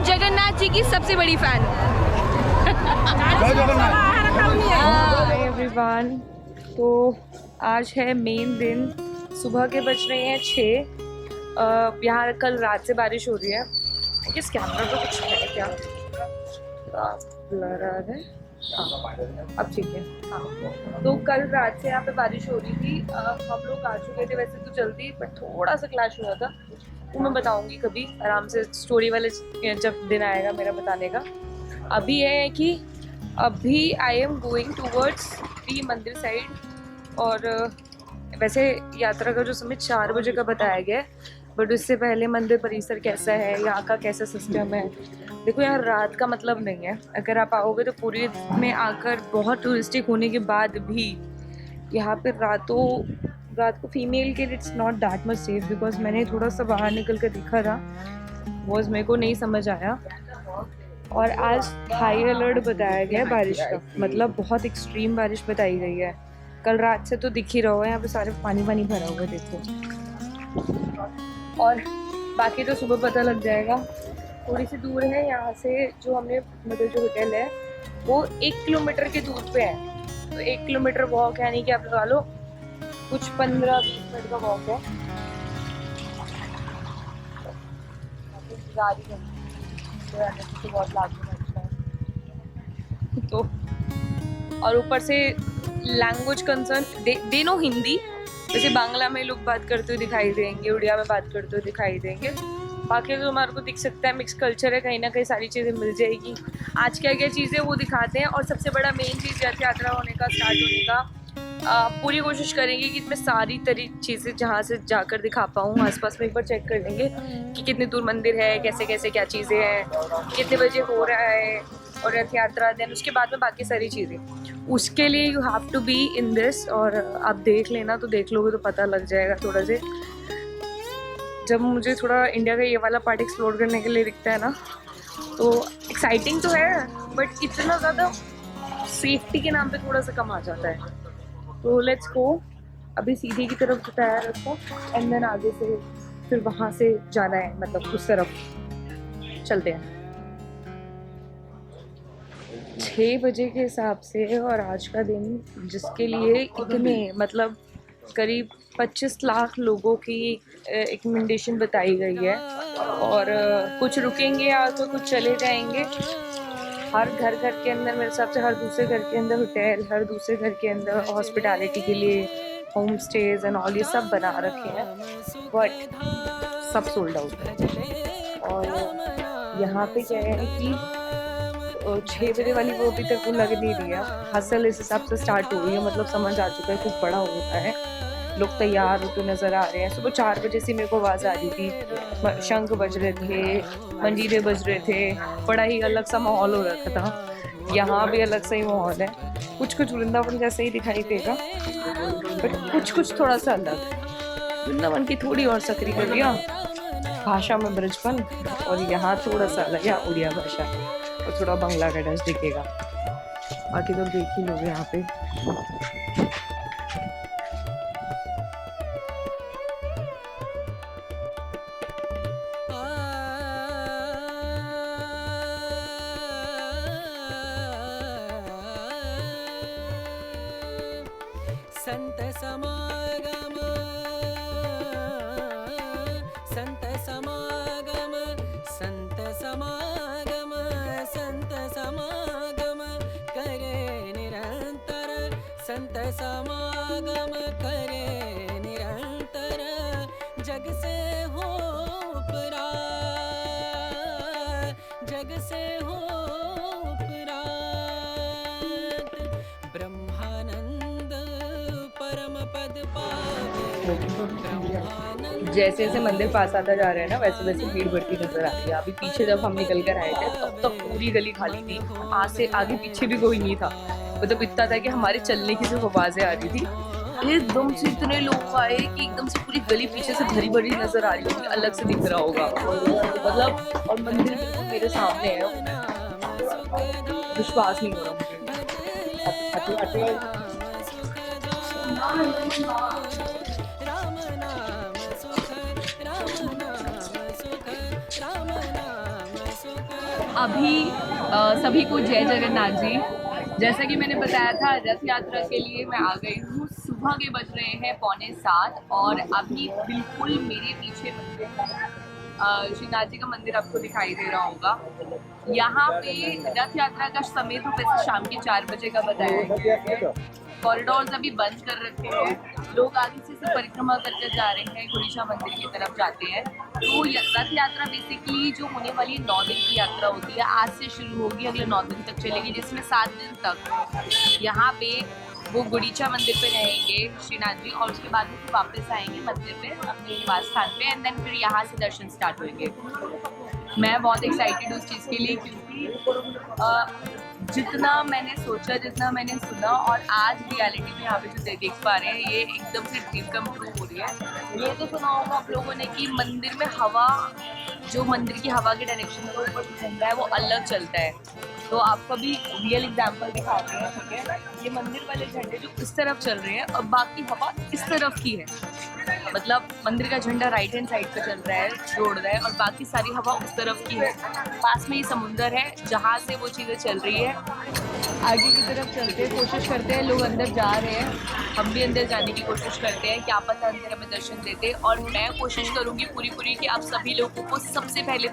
जगन्नाथ जी की सबसे बड़ी फैन। हाय एवरीवन, तो आज है मेन दिन। सुबह के बज रहे हैं 6। यहाँ कल रात से बारिश हो रही है। किस कैमरा पे कुछ है क्या? ब्लर आ रहा है। अब ठीक है। हाँ, तो कल रात से यहाँ पे बारिश हो रही थी। हम लोग आ चुके थे वैसे तो जल्दी, बट थोड़ा सा क्लैश हुआ था। वो मैं बताऊंगी कभी आराम से, स्टोरी वाले जब दिन आएगा मेरा बताने का। अभी ये है कि अभी I am going towards the मंदिर साइड। और वैसे यात्रा का जो समय 4 बजे का बताया गया है, बट उससे पहले मंदिर परिसर कैसा है, यहाँ का कैसा सिस्टम है। देखो यार, रात का मतलब नहीं है। अगर आप आओगे तो पूरी में आकर बहुत टूरिस्टिक होने के बाद भी यहाँ पे रात को फीमेल के लिए it's not that much safe, because मैंने थोड़ा सा बाहर निकल कर देखा था, वो मेरे को नहीं समझ आया। और आज हाई अलर्ट बताया गया है बारिश का, मतलब बहुत एक्सट्रीम बारिश बताई गई है। कल रात से तो दिख ही रहा होगा, यहाँ पे सारे पानी भरा हुआ है, देखो। और बाकी तो सुबह पता लग जाएगा। थोड़ी सी दूर है यहाँ से, जो हमने मतलब जो होटल है वो 1 किलोमीटर के दूर पे है। तो 1 किलोमीटर वॉक है, नहीं कि आप लगा लो कुछ 15-20 मिनट का वॉक है। तो बहुत लागू है। तो और ऊपर से language concern, they know Hindi. जैसे बांग्ला में लोग बात करते हुए दिखाई देंगे, उड़िया में बात करते हुए दिखाई देंगे। बाकी तो हमारे को दिख सकता है, मिक्स कल्चर है, कहीं ना कहीं सारी चीज़ें मिल जाएगी। आज क्या क्या चीज़ें वो दिखाते हैं। और सबसे बड़ा मेन चीज़ रथ यात्रा होने का, स्टार्ट होने का, पूरी कोशिश करेंगे कि मैं सारी चीज़ें जहाँ से जाकर दिखा पाऊँ। आसपास में एक बार चेक कर लेंगे कि कितनी दूर मंदिर है, कैसे कैसे क्या चीज़ें हैं, कितने बजे हो रहा है, और रथ यात्रा। देन उसके बाद में बाकी सारी चीज़ें, उसके लिए you have to be in this. और आप देख लेना, तो देख लोगे तो पता लग जाएगा थोड़ा से। जब मुझे थोड़ा इंडिया का ये वाला पार्ट एक्सप्लोर करने के लिए दिखता है ना, तो एक्साइटिंग तो है, बट इतना ज़्यादा सेफ्टी के नाम पे थोड़ा सा कम आ जाता है। तो लेट्स गो। अभी सीधी की तरफ बताया रास्ता, एंड देन आगे से फिर वहाँ से जाना है, मतलब उस तरफ चलते हैं। 6 बजे के हिसाब से, और आज का दिन जिसके लिए इतने मतलब करीब 25 लाख लोगों की एक इनविटेशन बताई गई है। और कुछ रुकेंगे या तो कुछ चले जाएंगे। हर घर के अंदर मेरे हिसाब से हर दूसरे घर के अंदर होटल, हर दूसरे घर के अंदर हॉस्पिटैलिटी के लिए होम स्टेज एंड ऑल ये सब बना रखे हैं, बट सब सोल्ड आउट है। और यहाँ पे क्या है कि 6 बजे वाली वो अभी तक वो लग नहीं रही है। हसल इस हिसाब से स्टार्ट हो रही है, मतलब समझ आ चुका है कुछ बड़ा होता है। लोग तैयार होते नजर आ रहे हैं। सुबह 4 बजे से मेरे को आवाज़ आ रही थी, शंख बज रहे थे, मंजीरे बज रहे थे, बड़ा ही अलग सा माहौल हो रखा था। यहाँ भी अलग सा ही माहौल है, कुछ वृंदावन जैसे ही दिखाई देगा, बट कुछ थोड़ा सा अलग। वृंदावन की थोड़ी और सक्रिय गलियाँ, भाषा में ब्रजपन, और यहाँ थोड़ा सा अलग है, उड़िया भाषा और थोड़ा बांग्ला का टच दिखेगा। बाकी तो देख ही लोगे यहाँ पे। संत समागम, संत समागम, संत समागम, संत समागम करे निरंतर, संत समागम करे निरंतर, जग से हो उपरा, जग से हो उपरा, ब्रह्मानंद परम पद पावे, ब्रह्मानंद। जैसे जैसे मंदिर पास आता जा रहा है ना, वैसे वैसे भीड़ बढ़ती नजर आ रही है। अभी पीछे जब हम निकल कर आए थे तब तक पूरी गली खाली थी, आज से आगे पीछे भी कोई नहीं था। मतलब इतना था कि हमारे चलने की सिर्फ आवाजें आ रही थी। एकदम से इतने लोग आए कि एकदम से पूरी गली पीछे से भरी भरी नजर आ रही होगी, अलग से दिख रहा होगा मतलब। और मंदिर बिल्कुल मेरे सामने है, विश्वास नहीं हो रहा मुझे। राम नाम सुख, राम नाम सुख, राम नाम सुख। अभी सभी को जय जगन्नाथ जी। जैसा कि मैंने बताया था, रथ यात्रा के लिए मैं आ गई हूँ। सुबह के बज रहे हैं 6:45 और अभी बिल्कुल मेरे पीछे मंदिर श्रीनाथ जी का मंदिर आपको दिखाई दे रहा होगा। यहाँ पे रथ यात्रा का समय तो वैसे शाम के 4 बजे का बताया गया है। कॉरिडोर्स अभी बंद कर रखे हैं, लोग आगे से परिक्रमा करके जा रहे हैं, गुड़ीचा मंदिर की तरफ जाते हैं। तो रथ यात्रा बेसिकली जो होने वाली 9 दिन की यात्रा होती है, आज से शुरू होगी, अगले 9 दिन तक चलेगी, जिसमें 7 दिन तक यहाँ पे वो गुड़ीचा मंदिर पे रहेंगे श्रीनाथ जी, और उसके बाद वो वापस आएंगे मंदिर पे अपने निवास स्थान पे, एंड देन फिर यहाँ से दर्शन स्टार्ट होंगे। मैं बहुत एक्साइटेड हूँ उस चीज़ के लिए, क्योंकि जितना मैंने सोचा, जितना मैंने सुना, और आज रियलिटी में यहाँ पे जो देख पा रहे हैं, ये एकदम से ड्रीम कम ट्रू हो रही है। ये तो सुना होगा आप लोगों ने कि मंदिर में हवा, जो मंदिर की हवा के डायरेक्शन में ऊपर झंडा है वो अलग चलता है। तो आपको भी रियल एग्जांपल दिखाते हैं, ठीक है। ये मंदिर वाले झंडे जो इस तरफ चल रहे हैं और बाकी हवा इस तरफ की है, मतलब मंदिर का झंडा राइट हैंड साइड पे चल रहा है, जोड़ रहा है, और बाकी सारी हवा उस तरफ की है। पास में ही समुंदर है जहाँ से वो चीज़ें चल रही है। आगे की तरफ चलते हैं, कोशिश करते हैं, लोग अंदर जा रहे हैं, हम भी अंदर जाने की कोशिश करते हैं, क्या पता अंदर हमें दर्शन देते। और मैं कोशिश करूँगी पूरी कि आप सभी लोगों को सबसे पहले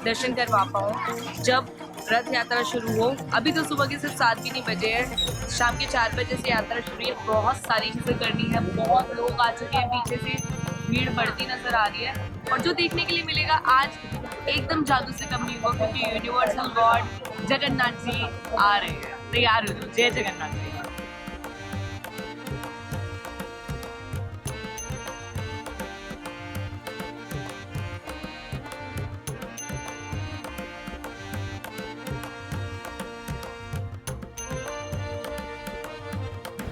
दर्शन करवा पाऊँ जब रथ यात्रा शुरू हो। अभी तो सुबह के सिर्फ 7 भी नहीं बजे हैं, शाम के 4 बजे से यात्रा शुरू है। बहुत सारी चीज़ें करनी है, बहुत लोग आ चुके हैं, पीछे से भीड़ बढ़ती नजर आ रही है, और जो देखने के लिए मिलेगा आज एकदम जादू से कम नहीं होगा, क्योंकि यूनिवर्सल गॉड जगन्नाथ जी आ रहे हैं। तैयार हो जाओ, जय जगन्नाथ जी।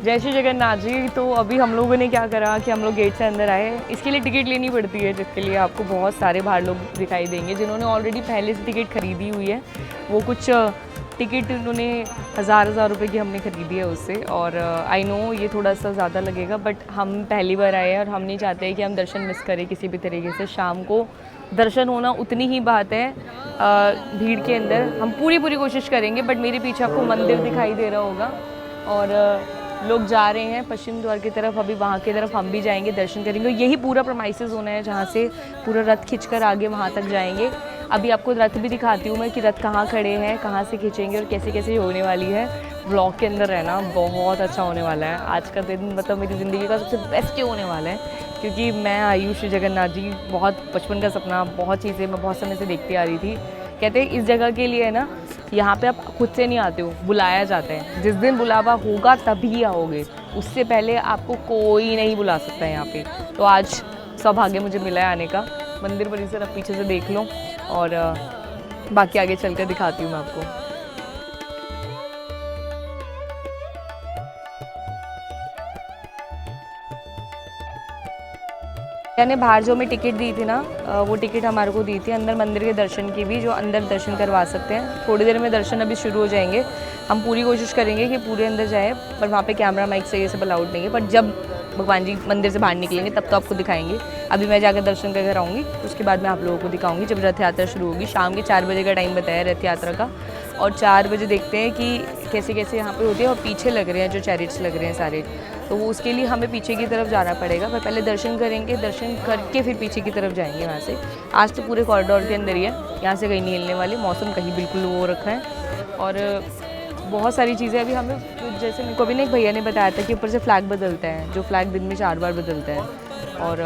जय श्री जगन्नाथ जी। तो अभी हम लोगों ने क्या करा कि हम लोग गेट से अंदर आए। इसके लिए टिकट लेनी पड़ती है, जिसके लिए आपको बहुत सारे बाहर लोग दिखाई देंगे जिन्होंने ऑलरेडी पहले से टिकट खरीदी हुई है। वो कुछ टिकट उन्होंने हज़ार रुपए की हमने ख़रीदी है उससे, और आई नो ये थोड़ा सा ज़्यादा लगेगा, बट हम पहली बार आए हैं और हम नहीं चाहते हैं कि हम दर्शन मिस करें किसी भी तरीके से। शाम को दर्शन होना उतनी ही बात है, भीड़ के अंदर हम पूरी कोशिश करेंगे। बट मेरे पीछे आपको मंदिर दिखाई दे रहा होगा, और लोग जा रहे हैं पश्चिम द्वार की तरफ, अभी वहाँ की तरफ हम भी जाएंगे, दर्शन करेंगे। यही पूरा प्रमाइसेस होना है जहाँ से पूरा रथ खींचकर आगे वहाँ तक जाएंगे। अभी आपको रथ भी दिखाती हूँ मैं कि रथ कहाँ खड़े हैं, कहाँ से खींचेंगे और कैसे होने वाली है। व्लॉग के अंदर रहना बहुत अच्छा होने वाला है। आज का दिन मतलब मेरी ज़िंदगी का सबसे बेस्ट होने वाला है, क्योंकि मैं आई हूँ श्री जगन्नाथ जी। बहुत बचपन का सपना, बहुत चीज़ें मैं बहुत समय से देखती आ रही थी। कहते हैं इस जगह के लिए है ना, यहाँ पे आप खुद से नहीं आते हो, बुलाया जाता है। जिस दिन बुलावा होगा तभी आओगे, उससे पहले आपको कोई नहीं बुला सकता है यहाँ पे। तो आज सौभाग्य मुझे मिला है आने का। मंदिर परिसर आप पीछे से देख लो, और बाकी आगे चलकर दिखाती हूँ मैं आपको। मैंने बाहर जो हमें टिकट दी थी ना, वो टिकट हमारे को दी थी अंदर मंदिर के दर्शन की भी, जो अंदर दर्शन करवा सकते हैं। थोड़ी देर में दर्शन अभी शुरू हो जाएंगे। हम पूरी कोशिश करेंगे कि पूरे अंदर जाए, पर वहाँ पे कैमरा माइक से ये सब अलाउड नहीं है। बट जब भगवान जी मंदिर से बाहर निकलेंगे तब तो आपको दिखाएंगे। अभी मैं जाकर दर्शन करके आऊँगी, उसके बाद मैं आप लोगों को दिखाऊँगी जब रथ यात्रा शुरू होगी। शाम के 4 बजे का टाइम बताया रथ यात्रा का, और 4 बजे देखते हैं कि कैसे यहाँ पे होती है। और पीछे लग रहे हैं जो चैरिट्स लग रहे हैं सारे, तो वो उसके लिए हमें पीछे की तरफ जाना पड़ेगा। पर पहले दर्शन करेंगे, दर्शन करके फिर पीछे की तरफ जाएंगे वहाँ से। आज तो पूरे कॉरिडोर के अंदर ही है, यहाँ से कहीं नहीं हिलने वाले। मौसम कहीं बिल्कुल वो रखा है, और बहुत सारी चीज़ें अभी हमें, जैसे मेरे को अभी ना एक भैया ने बताया था कि ऊपर से फ्लैग बदलता है, जो फ्लैग दिन में 4 बार बदलता है, और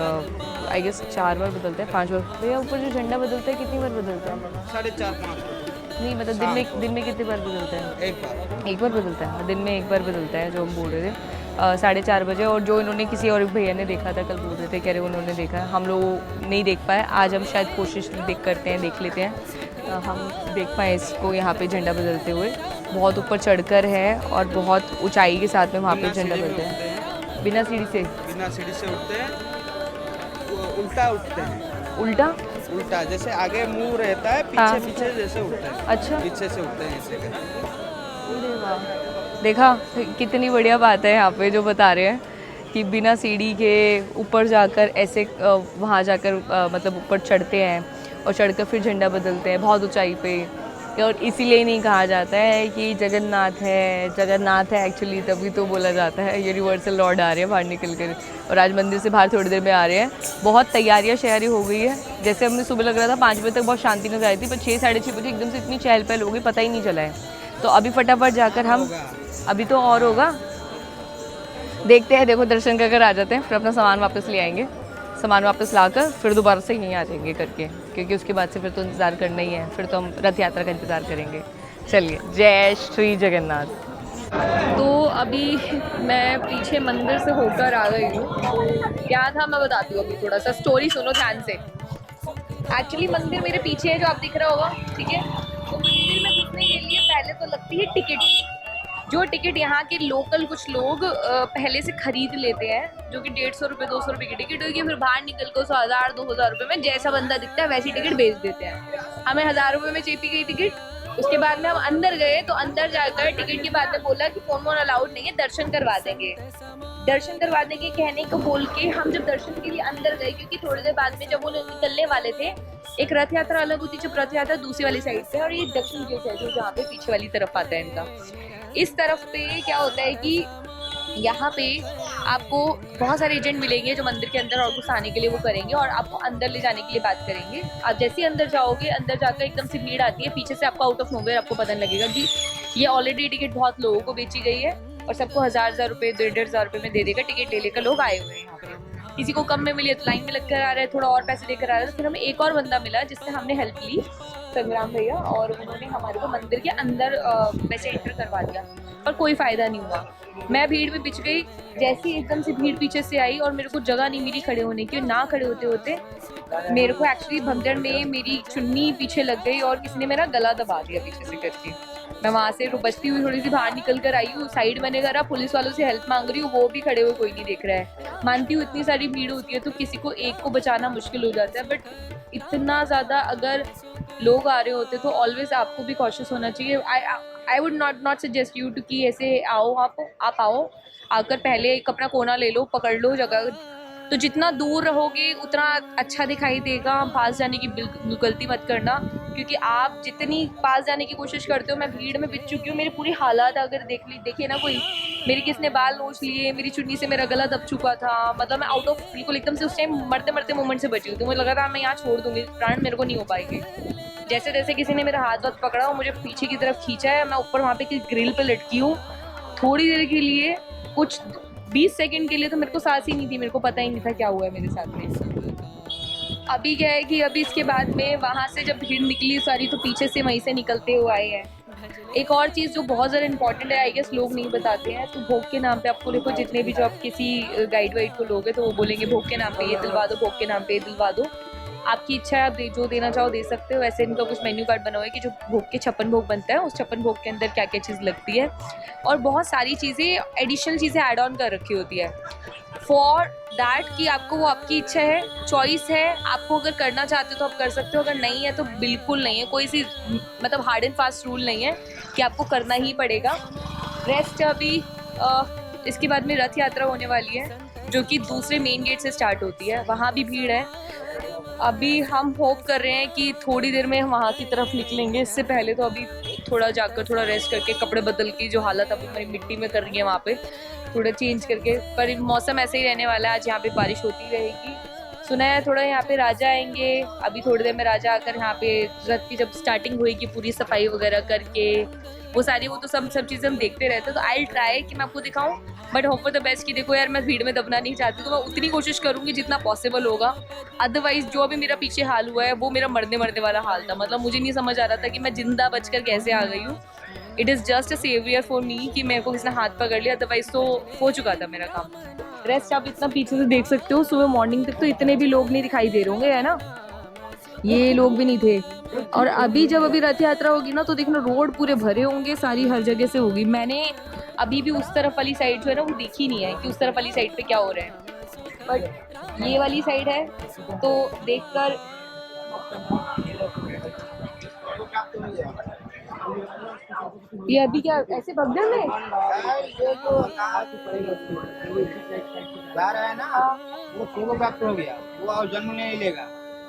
आई गेस 4 बार बदलता है, 5 बार। भैया ऊपर जो झंडा बदलता है कितनी बार बदलता है? 4.5-5 नहीं, मतलब दिन में कितनी बार बदलता है? एक बार बदलता है, दिन में एक बार बदलता है, जो हम बोल रहे थे 4:30 बजे। और जो इन्होंने किसी और भैया ने देखा था, कल बोल रहे थे, कह रहे उन्होंने देखा है, हम लोग नहीं देख पाए। आज हम शायद कोशिश करते हैं, देख लेते हैं हम देख पाएँ इसको यहाँ पे झंडा बदलते हुए। बहुत ऊपर चढ़कर है और बहुत ऊंचाई के साथ में वहाँ पे झंडा बदलते हैं। बिना सीढ़ी से उठते हैं, उल्टा उठते हैं। उल्टा जैसे आगे मुंह रहता है, पीछे जैसे उठता है। अच्छा, पीछे से उठते हैं ऐसे देखा कितनी बढ़िया बात है यहाँ पे जो बता रहे हैं कि बिना सीढ़ी के ऊपर जाकर ऐसे वहाँ जाकर मतलब ऊपर चढ़ते हैं, और चढ़कर फिर झंडा बदलते हैं बहुत ऊंचाई पे। और इसीलिए नहीं कहा जाता है कि जगन्नाथ है एक्चुअली, तभी तो बोला जाता है यूनिवर्सल लॉर्ड आ रहे हैं बाहर निकल कर। और आज मंदिर से बाहर थोड़ी देर में आ रहे हैं। बहुत तैयारियां शहरी हो गई है। जैसे हमने सुबह लग रहा था 5 बजे तक बहुत शांति नजर आई थी, पर 6 साढ़े 6 बजे एकदम से इतनी चहल पहल हो गई, पता ही नहीं चला है। तो अभी फटाफट जाकर हम, अभी तो और होगा, देखते हैं। देखो दर्शन कर आ जाते हैं, फिर अपना सामान वापस ले आएंगे। सामान वापस लाकर फिर दोबारा से यहीं आ जाएंगे करके, क्योंकि उसके बाद से फिर तो इंतज़ार करना ही है। फिर तो हम रथ यात्रा का इंतज़ार करेंगे। चलिए, जय श्री जगन्नाथ। तो अभी मैं पीछे मंदिर से होकर आ गई हूँ। क्या था मैं बताती हूँ, अभी थोड़ा सा स्टोरी सुनो ध्यान से। एक्चुअली मंदिर मेरे पीछे है, जो आप दिख रहा होगा, ठीक है। तो मंदिर में घुसने के लिए पहले तो लगती है टिकट। जो टिकट यहाँ के लोकल कुछ लोग पहले से खरीद लेते हैं, जो कि 150 रुपये 200 रुपये की टिकट होगी। फिर बाहर निकल कर 1000 2000 रुपये में जैसा बंदा दिखता है वैसी टिकट बेच देते हैं। हमें 1000 रुपये में चेपी गई टिकट। उसके बाद में हम अंदर गए, तो अंदर जाकर टिकट के बाद में बोला कि फोन वोन अलाउड नहीं है, दर्शन करवा देंगे। दर्शन करवा देंगे कहने को बोल के हम जब दर्शन के लिए अंदर गए, क्योंकि थोड़ी देर बाद में जब वो लोग निकलने वाले थे, एक रथ यात्रा अलग होती है, जब रथ यात्रा दूसरी वाली साइड पे, और ये दक्षिण गेट है जो जहाँ पे पीछे वाली तरफ आता है इनका। इस तरफ पे क्या होता है कि यहाँ पे आपको बहुत सारे एजेंट मिलेंगे जो मंदिर के अंदर और कुछ आने के लिए वो करेंगे, और आपको अंदर ले जाने के लिए बात करेंगे। आप जैसे ही अंदर जाओगे, अंदर जाकर एकदम से भीड़ आती है, पीछे से आपको आउट ऑफ नोवेयर आपको पता लगेगा कि ये ऑलरेडी टिकट बहुत लोगों को बेची गई है, और सबको 1000 रुपये 1500 रुपये में दे देकर टिकट ले लेकर लोग आए हुए हैं यहाँ पे। किसी को कम में मिली है तो लाइन में लग कर आ रहा है, थोड़ा और पैसे देकर आ रहा है। तो फिर हमें एक और बंदा मिला जिससे हमने हेल्प ली, संग्राम भैया, और उन्होंने हमारे को मंदिर के अंदर वैसे एंटर करवा दिया, पर कोई फ़ायदा नहीं हुआ। मैं भीड़ में पिछ गई। जैसे ही एकदम से भीड़ पीछे से आई और मेरे को जगह नहीं मिली खड़े होने की, ना खड़े होते होते मेरे को एक्चुअली भगदड़ में मेरी चुन्नी पीछे लग गई और किसी ने मेरा गला दबा दिया पीछे से करके। मैं वहाँ से बचती हुई थोड़ी सी बाहर निकल कर आई हूँ, साइड मैंने करा, पुलिस वालों से हेल्प मांग रही हूँ, वो भी खड़े हुए कोई नहीं देख रहा है। मानती हूँ इतनी सारी भीड़ होती है तो किसी को एक को बचाना मुश्किल हो जाता है, बट इतना ज़्यादा अगर लोग आ रहे होते तो ऑलवेज आपको भी कॉशियस होना चाहिए। I would not suggest you to कि ऐसे आओ, आप आओ, आकर पहले एक अपना कोना ले लो, पकड़ लो जगह, तो जितना दूर रहोगे उतना अच्छा दिखाई देगा। पास जाने की बिल्कुल गलती मत करना, क्योंकि आप जितनी पास जाने की कोशिश करते हो, मैं भीड़ में बिछ चुकी हूँ, मेरी पूरी हालात अगर देखिए ना कोई, मेरी किसने बाल नोच लिए, मेरी चुन्नी से मेरा गला दब चुका था, मतलब मैं आउट ऑफ बिल्कुल एकदम से उस टाइम मरते मरते मोमेंट से बची हूँ। तो मुझे लगा था मैं यहाँ छोड़ दूँगी, प्राण मेरे को नहीं हो पाएगी। जैसे जैसे किसी ने मेरा हाथ पकड़ा और मुझे पीछे की तरफ खींचा है, मैं ऊपर वहाँ पे की ग्रिल पे लटकी हूँ। थोड़ी देर के लिए, कुछ 20 सेकंड के लिए तो मेरे को सांस ही नहीं थी, मेरे को पता ही नहीं था क्या हुआ है मेरे साथ में। अभी क्या है कि अभी इसके बाद में वहाँ से जब भीड़ निकली सारी, तो पीछे से वहीं से निकलते हुए आए हैं। एक और चीज़ जो बहुत ज़्यादा इंपॉर्टेंट है, आई गेस लोग नहीं बताते हैं, तो भोग के नाम पे आपको देखो, जितने भी जो आप किसी गाइड वाइड को लोगे तो वो बोलेंगे भोग के नाम पे ये दिलवा दो, भोग के नाम पे ये दिलवा दो। आपकी इच्छा है, आप जो देना चाहो दे सकते हो। वैसे इनका कुछ मेन्यू कार्ड बना हुआ है कि जो भोग के 56 भोग बनता है, उस 56 भोग के अंदर क्या क्या चीज़ लगती है, और बहुत सारी चीज़ें एडिशनल चीज़ें ऐड ऑन कर रखी होती है फॉर दैट कि आपको, वो आपकी इच्छा है, चॉइस है, आपको अगर करना चाहते हो तो आप कर सकते हो, अगर नहीं है तो बिल्कुल नहीं है। कोई सी मतलब हार्ड एंड फास्ट रूल नहीं है कि आपको करना ही पड़ेगा। रेस्ट अभी इसके बाद में रथ यात्रा होने वाली है, जो कि दूसरे मेन गेट से स्टार्ट होती है, वहाँ भी भीड़ है। अभी हम होप कर रहे हैं कि थोड़ी देर में हम वहाँ की तरफ निकलेंगे। इससे पहले तो अभी थोड़ा जाकर थोड़ा रेस्ट करके, कपड़े बदल के, जो हालत अभी हमारी मिट्टी में कर रही है वहाँ पे थोड़ा चेंज करके, पर मौसम ऐसे ही रहने वाला है। आज यहाँ पे बारिश होती रहेगी, सुना है थोड़ा। यहाँ पे राजा आएंगे, अभी थोड़ी देर में राजा आकर यहाँ पे रथ की जब स्टार्टिंग होएगी, पूरी सफाई वगैरह करके, वो सारी वो तो सब चीज़ें हम देखते रहते हैं। तो आई ट्राई कि मैं आपको दिखाऊं, but hope for the best कि देखो यार, मैं भीड़ में दबना नहीं चाहती, तो मैं उतनी कोशिश करूँगी जितना पॉसिबल होगा। अदरवाइज जो अभी मेरा पीछे हाल हुआ है वो मेरा मरने वाला हाल था। मतलब मुझे नहीं समझ आ रहा था कि मैं जिंदा बचकर कैसे आ गई हूँ। It is just a saviour for me कि मेरे को किसने हाथ पकड़ लिया, अदरवाइज तो हो चुका था मेरा काम। रेस्ट आप इतना पीछे से देख सकते हो, सुबह मॉर्निंग तक तो इतने भी लोग नहीं दिखाई दे रहे होंगे, है ना, ये लोग भी नहीं थे। और अभी जब रथ यात्रा होगी ना, तो देखना रोड पूरे भरे होंगे, सारी हर जगह से होगी। मैंने अभी भी उस तरफ वाली साइड जो है ना वो देखी नहीं है कि उस तरफ वाली साइड पे क्या हो रहा है, बट ये वाली साइड है तो देखकर ये अभी क्या ऐसे भगदड़ में ये जो जा रहा है ना, वो सोलो प्राप्त हो गया, वो और जन्म नहीं लेगा।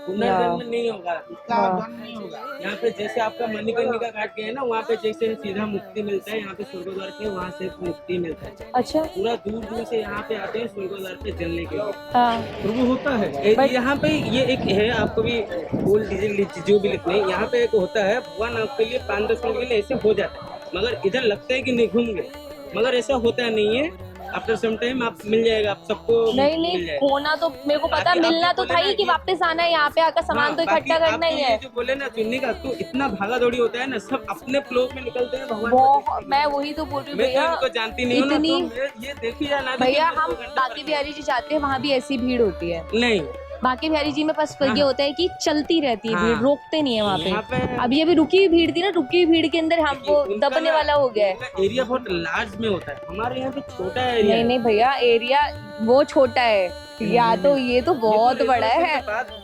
पुनर्जन्म नहीं होगा, हाँ। नहीं होगा। यहाँ पे जैसे आपका मणिकर्णिका घाट गए ना, वहाँ पे जैसे सीधा मुक्ति मिलता है, यहाँ पे स्वर्गद्वार पे वहाँ से मुक्ति मिलता है। अच्छा। पूरा दूर दूर से यहाँ पे आते हैं स्वर्गद्वार पे जलने के लिए। हाँ। प्रभु होता है। But- यहाँ पे ये एक है, आपको भी बोल दीजिए जो भी लिखने, यहाँ पे एक होता है भगवान आपके लिए 5-10 मिनट के लिए ऐसे हो जाता है, मगर इधर लगता है कि नहीं घूम गए, मगर ऐसा होता नहीं है। आफ्टर सम टाइम आप मिल जाएगा, आप सबको नहीं मिल नहीं, जाएगा। होना तो मेरे को पता, बाकी आप मिलना जो तो बोले था ना ही कि कि- वापस आना है यहाँ पे आकर सामान तो बाकी इकट्ठा करना आपको ही ये है। जो बोले ना चुनने का, तो इतना भागा दौड़ी होता है ना, सब अपने फ्लो में निकलते हैं भगवान को वो देखने के मैं लिए। वही तो बोल रही हूँ मैं तो भैया। इनको जानती नहीं हूँ ना, इतनी- तो मैं ये देखी या ना देखी, भैया मेरे को हम घंटा बाकी फर्क बिहारी जी जाते हैं, वहाँ भी ऐसी भीड़ होती है। नहीं। बाकी बिहारी जी में बस हाँ। ये होता है कि चलती रहती है हाँ। भीड़, रोकते नहीं है वहाँ यहाँ पे। पे अभी अभी रुकी हुई भीड़ थी ना, रुकी हुई भीड़ के अंदर हम वो उनका दबने ना- वाला हो गया है। उनका एरिया बहुत लार्ज में होता है, हमारे यहाँ पे छोटा एरिया नहीं नहीं भैया, एरिया वो छोटा है, या तो ये तो बहुत बड़ा है।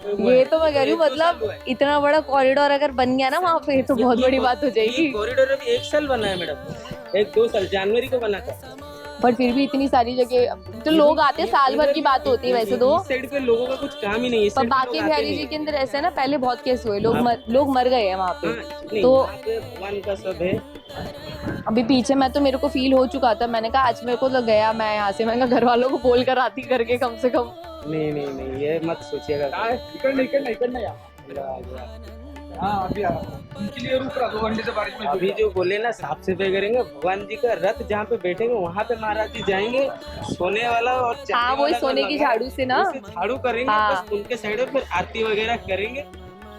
ये तो मैं कह रही हूँ, मतलब इतना बड़ा कॉरिडोर अगर बन गया ना वहाँ पे, तो बहुत बड़ी बात हो जाएगी। कॉरिडोर अभी 1 साल बना है मैडम, 1-2 साल, जनवरी को बना था। पर फिर भी इतनी सारी जगह तो लोग आते हैं, साल भर की बात होती है वैसे तो। इस साइड पे लोगों का कुछ काम ही नहीं है, इस पर side पे बाकी लोग आते बिहारी नहीं जी हैं। के अंदर ऐसा है ना, पहले बहुत केस हुए, हाँ। लोग मर गए हैं वहाँ पे। हाँ, नहीं, तो- यहाँ पे भगवान का सब है। अभी पीछे मैं तो, मेरे को फील हो चुका था, मैंने कहा आज मेरे को तो गया, मैं यहाँ से, मैंने कहा घर वालों को बोल कर आती करके कम से कम। नहीं नहीं नहीं, ये मत सोचिएगा। उनके लिए रुक रहा 2 घंटे से बारिश में। अभी जो बोले ना साफ सफाई करेंगे, भगवान जी का रथ जहाँ पे बैठेंगे वहाँ पे महाराज जी जाएंगे, सोने वाला और चांदी हाँ, वही वाला जो सोने की लगा है, झाड़ू से ना। उसे झाड़ू करेंगे, हाँ। बस उनके साइड में फिर आरती वगैरह करेंगे,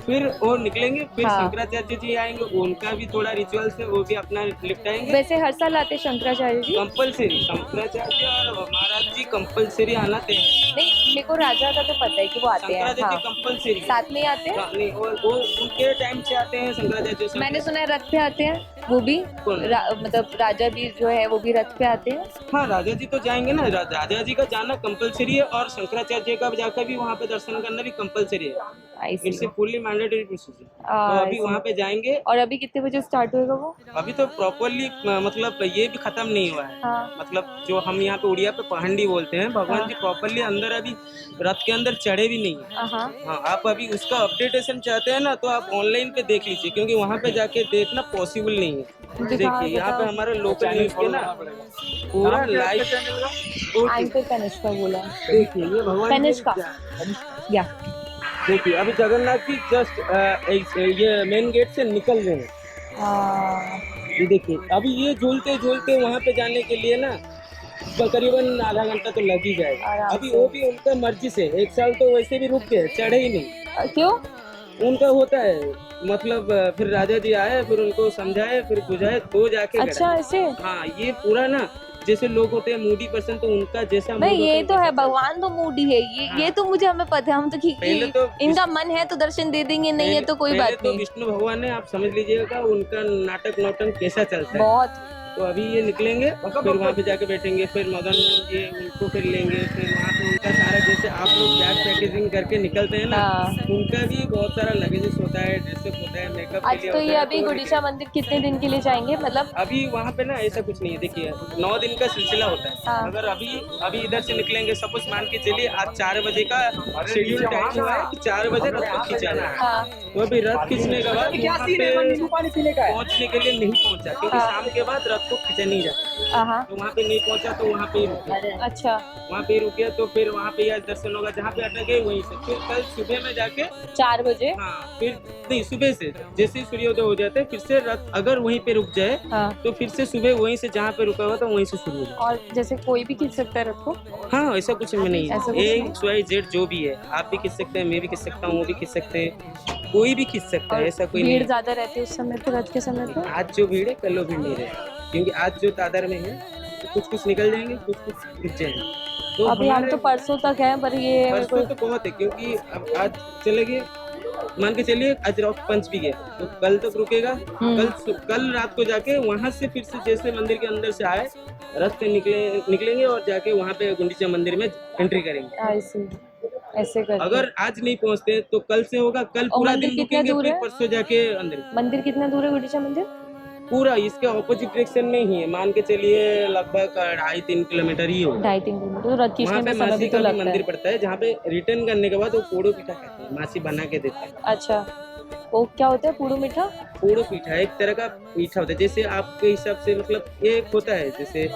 फिर वो निकलेंगे, फिर हाँ। शंकराचार्य जी आएंगे, उनका भी थोड़ा रिचुअल्स है, वो भी अपना निपटाएंगे। वैसे हर साल आते शंकराचार्य जी? कंपलसरी शंकराचार्य और महाराज जी कंपलसरी आना थे। नहीं, मेरे को राजा का तो पता है कि वो आते हैं। शंकराचार्य हाँ। जी कंपलसरी साथ में ही आते हैं। नहीं, वो उनके टाइम से आते हैं शंकराचार्य जी। मैंने सुना है रथ पे आते हैं वो भी, कौन? मतलब राजा भी जो है वो भी रथ पे आते हैं। हाँ, राजा जी तो जाएंगे ना, राजा जी का जाना कंपलसरी है, और शंकराचार्य का जाकर भी वहाँ पे दर्शन करना भी कंपलसरी है। I see। It's a fully mandatory procedure. तो अभी वहाँ पे जाएंगे। और अभी कितने बजे स्टार्ट होएगा वो? अभी तो प्रॉपरली मतलब ये भी खत्म नहीं हुआ है। हाँ। मतलब जो हम यहाँ पे उड़िया पे पहंडी बोलते हैं, भगवान हाँ। जी प्रॉपरली अंदर अभी रथ के अंदर चढ़े भी नहीं है। हाँ। हाँ, आप अभी उसका अपडेटेशन चाहते हैं ना, तो आप ऑनलाइन पे देख लीजिए, क्योंकि वहाँ पे जाके देखना पॉसिबल नहीं है। देखिए यहाँ पे हमारे लोकल न्यूज के ना पूरा लाइव एंकर कनिष्का बोला। देखिए, ये भगवान जी कनिष्का। या देखिए अभी जगन्नाथ जी जस्ट ये मेन गेट से निकल रहे हैं। ये देखिए, अभी ये झूलते झूलते वहाँ पे जाने के लिए ना करीबन आधा घंटा तो लग ही जाएगा। आराम अभी से। वो भी उनका मर्जी से, 1 साल तो वैसे भी रुक गए, चढ़े ही नहीं। क्यों? उनका होता है, मतलब फिर राजा जी आए, फिर उनको समझाए, फिर बुझाए, तो जाके अच्छा, गए। ऐसे? हाँ, ये पूरा ना जैसे लोग होते हैं मूडी पर्सन, तो उनका जैसा नहीं, mood ये होता तो है, वैसा भगवान तो मूडी है, ये तो मुझे हमें पता है, हम तो पहले तो इनका मन है तो दर्शन दे देंगे, नहीं है तो कोई पहले बात तो नहीं। विष्णु भगवान है, आप समझ लीजिएगा उनका नाटक नौटंक कैसा चलता है। बहुत। तो अभी ये निकलेंगे, फिर वहाँ पे जाके बैठेंगे, फिर मदन मोहन जी उनको फिर लेंगे, फिर वहाँ पे उनका सारा जैसे आप लोग बैग पैकेजिंग करके निकलते हैं ना, हाँ। उनका भी बहुत सारा लगेजेस होता है, ड्रेसअप होता है, मेकअप आज तो ये अभी गुड़ीचा मंदिर कितने दिन के लिए जाएंगे, मतलब? अभी वहाँ पे ना ऐसा कुछ नहीं है। देखिए 9 दिन का सिलसिला होता है। हाँ। अगर अभी इधर से निकलेंगे, सपोज मान के चलिए आज 4 बजे का शेड्यूल टाइम हुआ है कि 4 बजे रथ को खींचाना है। हाँ। तो अभी रथ खींचने के बाद वहाँ पे पहुँचने के लिए नहीं पहुँचा, क्योंकि हाँ। शाम के बाद रथ को खींचा नहीं जाता। हाँ। तो वहाँ पे नहीं पहुँचा, तो वहाँ पे ही रुके। अच्छा, वहाँ पे ही रुके, तो फिर वहाँ पे आज दर्शन होगा, जहाँ पे अटके वहीं से फिर कल सुबह में जाके 4 बजे। हाँ, फिर नहीं, सुबह से जैसे ही सूर्योदय हो जाता है, फिर से रथ अगर वहीं पे रुक जाए, हाँ। तो फिर से सुबह वहीं से जहाँ पे रुका हुआ था वहीं से शुरू हो जाए। और जैसे कोई भी खींच सकता है रथ को? हाँ, ऐसा कुछ में नहीं ऐसा है, कुछ नहीं? XYZ जो भी है, आप भी खींच सकते हैं, मैं भी खींच सकता हूँ, वो भी खींच सकते हैं, कोई भी खींच सकता है, ऐसा कोई नहीं भीड़ है। ज्यादा रहती है उस समय पे, रथ के समय पे? आज जो भीड़ है कल वो भीड़ नहीं रहे, क्योंकि आज जो तादार में है तो कुछ निकल जाएंगे, कुछ रुक जाएंगे। तो अभी हम हमारे तो परसों तक हैं, पर ये मेरे को परसों तो बहुत है, क्योंकि अब आज चले गए, मान के चलिए आज रॉक पंच भी गया, तो कल तक रुकेगा। कल रात को जाके वहां से फिर से जैसे मंदिर के अंदर से आए, रथ से निकलेंगे और जाके वहां पे गुंडीचा मंदिर में एंट्री करेंगे। ऐसे करके। अगर आज नहीं पहुंचते तो कल से होगा, कल और पूरा मंदिर दिन कितना रुकेंगे, दूर फिर है? परसों जाके अंदर। मंदिर कितना दूर है गुंडीचा मंदिर? पूरा इसके ऑपोजिट डायरेक्शन में ही है, मान के चलिए लगभग 2.5-3 किलोमीटर ही होगा। 2.5-3 किलोमीटर तो रथ खींचने वहाँ में पे समय मासी भी तो का भी लगता मंदिर है। पड़ता है, जहाँ पे रिटर्न करने के बाद वो पोड़ो पीठा खाते हैं, मासी बना के देते हैं। अच्छा, वो क्या होता है पूड़ू मीठा? पोड़ो पीठा एक तरह का पीठा होता है, जैसे आपके हिसाब से मतलब ये एक होता है, जैसे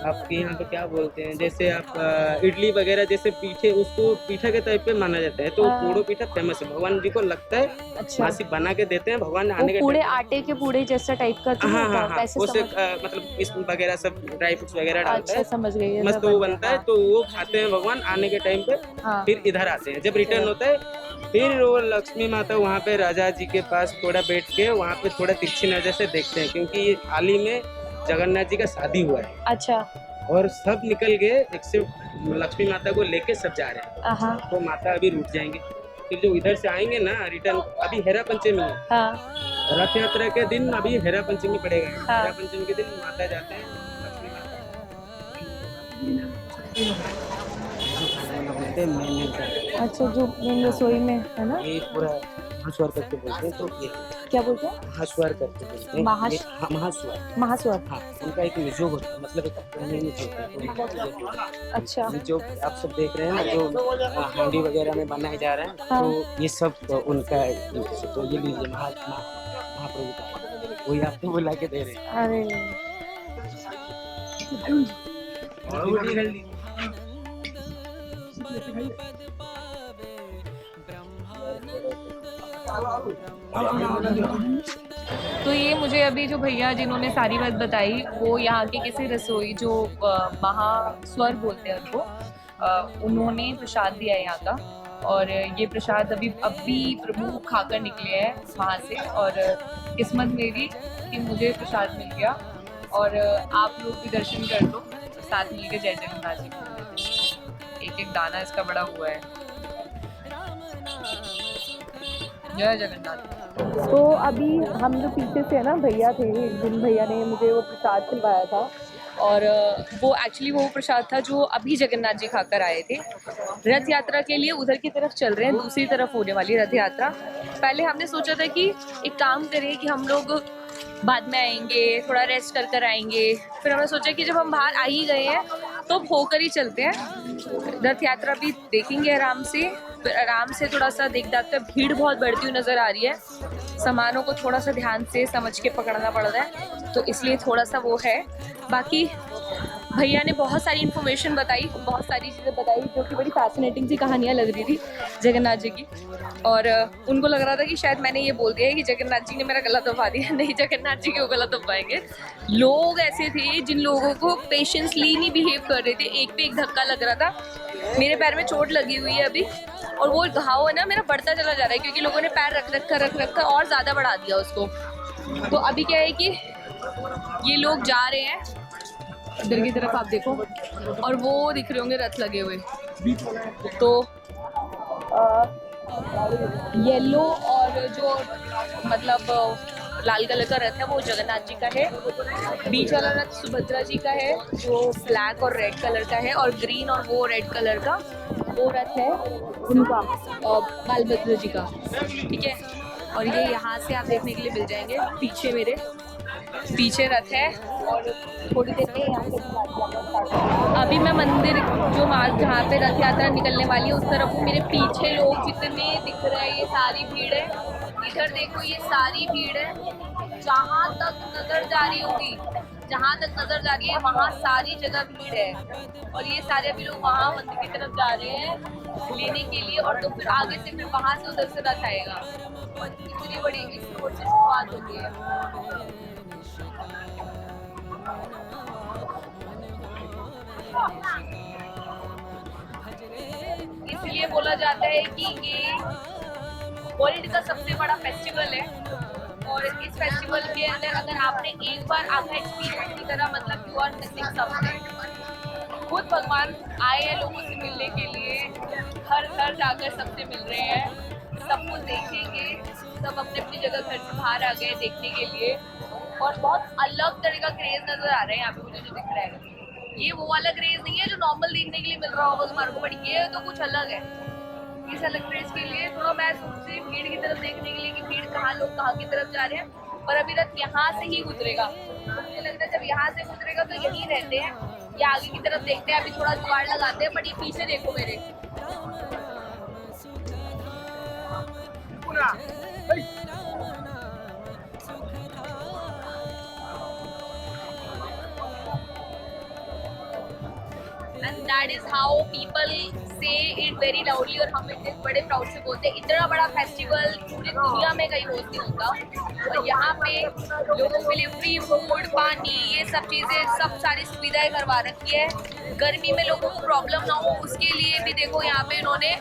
आपके यहाँ पे क्या बोलते हैं, जैसे आप इडली वगैरह जैसे पीठे, उसको पीठा के टाइप पे माना जाता है, तो हाँ। पोड़ो पीठा फेमस है, भगवान जी को लगता है, अच्छा, मासी बना के देते हैं, भगवान वो आने के पूड़े टाइम पे। आटे के पूड़े जैसा टाइप का तो नहीं हाँ होता? हाँ हाँ, वैसे उसे समझ, मतलब इसमें वगैरह सब ड्राई फ्रूट्स वगैरह डालता अच्छा है, समझ गई है, मस्त सब वो बन बनता गया, है, तो वो खाते हैं भगवान आने के टाइम पे, हाँ। फिर इधर आते हैं, जब रिटर्न होता है फिर वो लक्ष्मी माता वहाँ पे राजा जी के पास थोड़ा बैठ के वहाँ पे थोड़ा तिरछी नजर से देखते हैं, क्योंकि ये हाल ही में जगन्नाथ जी का शादी हुआ है अच्छा, और सब निकल गए, एक से लक्ष्मी माता को लेके सब जा रहे हैं, हाँ तो माता अभी रुक जाएंगे, फिर जो इधर से आएंगे ना रिटर्न, अभी हेरा पंचमी है, हाँ रथ यात्रा के दिन अभी हेरा पंचमी पड़ेगा, हाँ। हेरा पंचमी के दिन माता जाते हैं, लक्ष्मी माता अच्छा, जो मेन रसोई में है ना, ये पूरा महास्वर करके बोलते हैं, तो ये क्या बोलते हैं? महास्वर करके बोलते हैं, महास- ये महास्वर, महास्वर, हाँ उनका एक निजोग होता है, मतलब एक अपने निजोग होता है, तो उनका निजोग होता है। अच्छा, निजोग आप सब देख रहे हैं ना, जो हांडी वगैरह में बनाए जा रहे हैं, हाँ। तो ये सब उनका है, तो ये लीजिए महाप्रभु का, वही आपको बुला के दे रहे हैं। अरे तो ये मुझे अभी जो भैया जिन्होंने सारी बात बताई, वो यहाँ के किसी रसोई जो महास्वर बोलते हैं उनको, उन्होंने प्रसाद दिया है यहाँ का, और ये प्रसाद अभी प्रभु खाकर निकले हैं वहाँ से, और किस्मत मेरी कि मुझे प्रसाद मिल गया, और आप लोग भी दर्शन कर लो, साथ मिलकर जय जगन्नाथ जी बोलते। एक एक दाना इसका बड़ा हुआ है। जय जगन्नाथ। तो अभी हम जो पीछे से है ना भैया थे, जिन भैया ने मुझे वो प्रसाद खिलवाया था, और वो एक्चुअली वो प्रसाद था जो अभी जगन्नाथ जी खाकर आए थे। रथ यात्रा के लिए उधर की तरफ चल रहे हैं, दूसरी तरफ होने वाली रथ यात्रा। पहले हमने सोचा था कि एक काम करें कि हम लोग बाद में आएंगे, थोड़ा रेस्ट कर कर आएंगे, फिर हमने सोचा कि जब हम बाहर आ ही गए हैं तो होकर ही चलते हैं, रथ यात्रा भी देखेंगे आराम से, फिर आराम से थोड़ा सा देख दाख कर। भीड़ बहुत बढ़ती हुई नज़र आ रही है, सामानों को थोड़ा सा ध्यान से समझ के पकड़ना पड़ रहा है, तो इसलिए थोड़ा सा वो है। बाकी भैया ने बहुत सारी इन्फॉर्मेशन बताई, बहुत सारी चीज़ें बताई, जो कि बड़ी फैसिनेटिंग सी कहानियाँ लग रही थी जगन्नाथ जी की, और उनको लग रहा था कि शायद मैंने ये बोल दिया है कि जगन्नाथ जी ने मेरा गला दबा दिया। नहीं, जगन्नाथ जी क्यों गला दबाएंगे। लोग ऐसे थे जिन लोगों को पेशेंसली नहीं बिहेव कर रहे थे, एक पे एक धक्का लग रहा था। मेरे पैर में चोट लगी हुई है अभी, और वो घाव है ना मेरा बढ़ता चला जा रहा है, क्योंकि लोगों ने पैर रख कर और ज़्यादा बढ़ा दिया उसको। तो अभी क्या है कि ये लोग जा रहे हैं, इधर की तरफ आप देखो, और वो दिख रहे होंगे रथ लगे हुए, तो येलो और जो मतलब लाल कलर का रथ है वो जगन्नाथ जी का है, बीच वाला रथ सुभद्रा जी का है जो ब्लैक और रेड कलर का है, और ग्रीन और वो रेड कलर का वो रथ है उनका बालभद्र जी का, ठीक है। और ये यहाँ से आप देखने के लिए मिल जाएंगे, पीछे मेरे पीछे रथ है, और थोड़ी देर में यहाँ से अभी मैं मंदिर जो मार्ग जहाँ पे रथ यात्रा निकलने वाली है उस तरफ हूँ। मेरे पीछे लोग जितने दिख रहे हैं, ये सारी भीड़ है, इधर देखो ये सारी भीड़ है, जहाँ तक नजर जा रही होगी, जहाँ तक नजर जा रही है वहाँ सारी जगह भीड़ है, और ये सारे अभी लोग वहाँ मंदिर की तरफ जा रहे हैं लेने के लिए, और तो फिर आगे से फिर वहाँ से उधर से रथ आएगा, और इतनी बड़ी इस रोड से शुरुआत होती है। इसलिए बोला जाता है कि ये वर्ल्ड का सबसे बड़ा फेस्टिवल है, और इस फेस्टिवल के अंदर अगर आपने एक बार आका एक्सपीरियंस की तरह, मतलब यू आर मिसिंग समथिंग। खुद भगवान आए हैं लोगों से मिलने के लिए, घर घर जाकर सबसे मिल रहे हैं, सब कुछ देखेंगे, सब अपनी अपनी जगह घर से बाहर आ गए देखने के लिए, और बहुत अलग तरह का क्रेज नजर आ रहा है यहाँ पे मुझे जो दिख रहा है। ये वो वाला क्रेज नहीं है जो नॉर्मल देखने के लिए मिल रहा होगा तुम्हारे को, बट ये तो कुछ अलग है। इस अलग क्रेज के लिए थोड़ा मैं सोचती भीड़ की तरफ देखने के लिए कि भीड़ कहाँ, लोग कहाँ की तरफ जा रहे हैं, पर अभी तक यहाँ से ही गुजरेगा। मुझे लगता है जब यहाँ से गुजरेगा तो यहीं रहते हैं या आगे की तरफ देखते हैं, अभी थोड़ा जुगाड़ लगाते हैं। बट ये पीछे देखो मेरे, and that is how people say it very loudly और हम इतने बड़े प्राउड से बोलते हैं। इतना बड़ा फेस्टिवल पूरी दुनिया में कहीं होस्ट नहीं होता और यहाँ पे लोगों के लिए फ्री फूड, पानी, ये सब चीज़ें, सब सारी सुविधाएं करवा रखी है। गर्मी में लोगों को प्रॉब्लम ना हो उसके लिए भी देखो यहाँ पे इन्होंने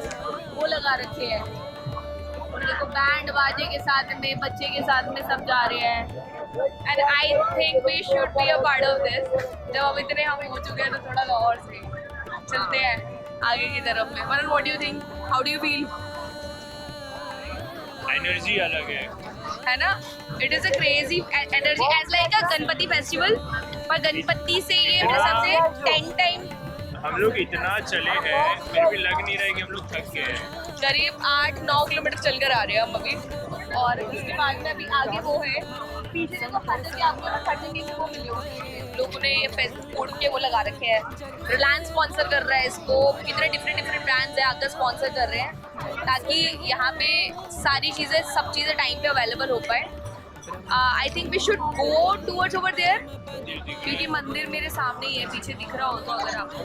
वो लगा रखे हैं। और देखो बैंड बाजे के साथ में, बच्चे के साथ में सब जा रहे हैं। And I think we should be a part of this. जब अब इतने हम हो चुके हैं तो थोड़ा सा और से चलते हैं आगे की तरफ में। Varun, what do you think, how do you feel? Energy अलग है ना? It is a crazy energy as like a Ganpati festival, पर गणपति से ये सबसे 10 टाइम। हम लोग इतना चले हैं फिर भी लग नहीं रहा है कि हम लोग थक गए हैं। करीब 8-9 किलोमीटर चलकर आ रहे हैं हम अभी। और उसके बाद में अभी आगे वो है पीछे देखो, खाने के आपको खाने के वो मिले होंगे। लोगों ने ये फूड के वो लगा रखे हैं। रिलायंस स्पॉन्सर कर रहा है इसको, कितने डिफरेंट ब्रांड्स हैं आकर स्पॉन्सर कर रहे हैं ताकि यहाँ पे सारी चीज़ें, सब चीज़ें टाइम पे अवेलेबल हो पाए। I think we should go towards over there क्योंकि मंदिर मेरे सामने ही है, पीछे दिख रहा हो तो अगर आपको।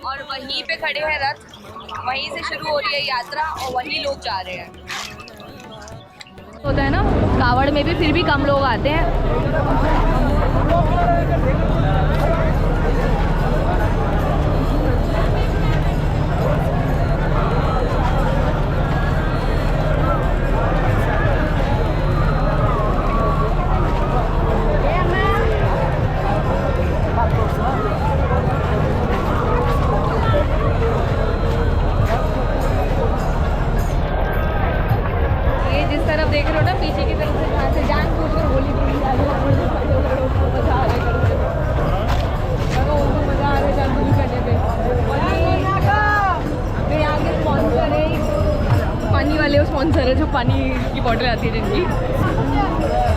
और वहीं पे खड़े हैं रथ, वहीं से शुरू हो रही है यात्रा और वहीं लोग जा रहे हैं। होता है ना कावड़ में भी फिर भी कम लोग आते हैं। देख रहे हो ना पीछे की तरफ से, जहाँ से जानबूझ कर होली खेली जा रही है, मजा आ रहा है, मजा आ रहा है जानबूझ करने पे। मेरे आगे स्पॉन्सर है, पानी वाले स्पॉन्सर है जो पानी की बॉटल आती है जिनकी।